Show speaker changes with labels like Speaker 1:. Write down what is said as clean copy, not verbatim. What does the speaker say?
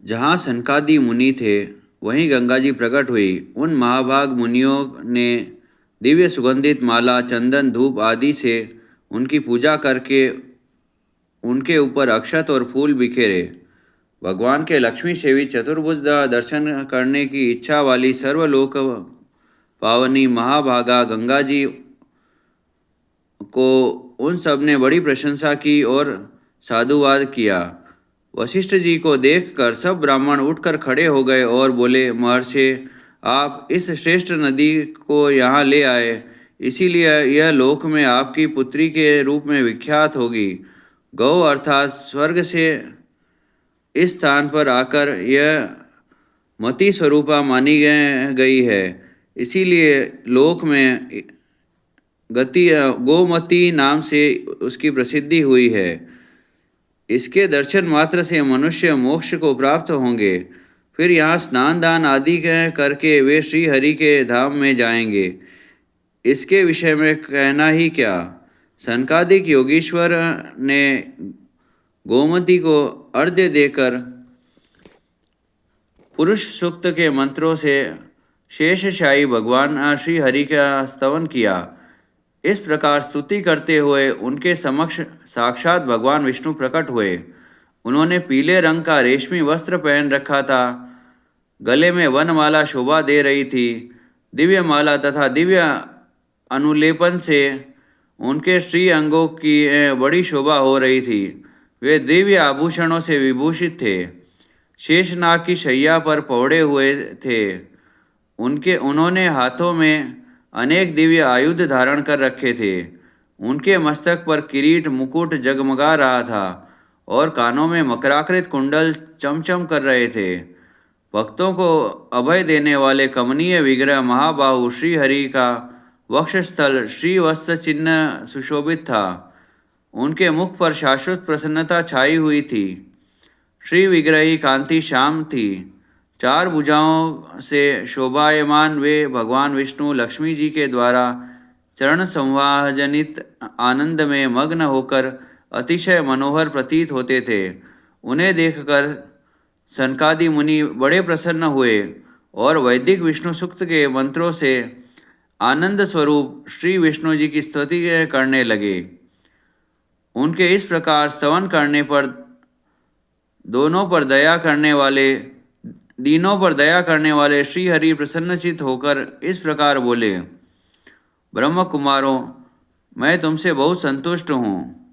Speaker 1: जहाँ सनकादि मुनि थे वहीं गंगा जी प्रकट हुई। उन महाभाग मुनियों ने दिव्य सुगंधित माला, चंदन, धूप आदि से उनकी पूजा करके उनके ऊपर अक्षत और फूल बिखेरे। भगवान के लक्ष्मी सेवी चतुर्भुज दर्शन करने की इच्छा वाली सर्वलोक पावनी महाभागा गंगा जी को उन सब ने बड़ी प्रशंसा की और साधुवाद किया। वशिष्ठ जी को देखकर सब ब्राह्मण उठकर खड़े हो गए और बोले, महर्षि, आप इस श्रेष्ठ नदी को यहाँ ले आए, इसीलिए यह लोक में आपकी पुत्री के रूप में विख्यात होगी। गौ अर्थात स्वर्ग से इस स्थान पर आकर यह मति स्वरूपा मानी गई है, इसीलिए लोक में गति गोमती नाम से उसकी प्रसिद्धि हुई है। इसके दर्शन मात्र से मनुष्य मोक्ष को प्राप्त होंगे। फिर यहाँ स्नान दान आदि करके वे श्री हरि के धाम में जाएंगे। इसके विषय में कहना ही क्या। सनकादिक योगीश्वर ने गोमती को अर्घ्य देकर पुरुष सूक्त के मंत्रों से शेषशायी भगवान श्री हरि का स्तवन किया। इस प्रकार स्तुति करते हुए उनके समक्ष साक्षात भगवान विष्णु प्रकट हुए। उन्होंने पीले रंग का रेशमी वस्त्र पहन रखा था। गले में वनमाला शोभा दे रही थी। दिव्य माला तथा दिव्य अनुलेपन से उनके श्री अंगों की बड़ी शोभा हो रही थी। वे दिव्य आभूषणों से विभूषित थे। शेषनाग की शैया पर पौड़े हुए थे। उन्होंने हाथों में अनेक दिव्य आयुध धारण कर रखे थे। उनके मस्तक पर किरीट मुकुट जगमगा रहा था और कानों में मकराकृत कुंडल चमचम कर रहे थे। भक्तों को अभय देने वाले कमनीय विग्रह महाबाहु श्री हरि का वक्षस्थल श्री वस्त्र चिन्ह सुशोभित था। उनके मुख पर शाश्वत प्रसन्नता छाई हुई थी। श्री विग्रह की कांति श्याम थी। चार भुजाओं से शोभायमान वे भगवान विष्णु लक्ष्मी जी के द्वारा चरण संवाहजनित आनंद में मग्न होकर अतिशय मनोहर प्रतीत होते थे। उन्हें देखकर सनकादि मुनि बड़े प्रसन्न हुए और वैदिक विष्णु सूक्त के मंत्रों से आनंद स्वरूप श्री विष्णु जी की स्तुति करने लगे। उनके इस प्रकार स्तवन करने पर दीनों पर दया करने वाले श्री हरि प्रसन्नचित होकर इस प्रकार बोले, ब्रह्म कुमारों, मैं तुमसे बहुत संतुष्ट हूँ।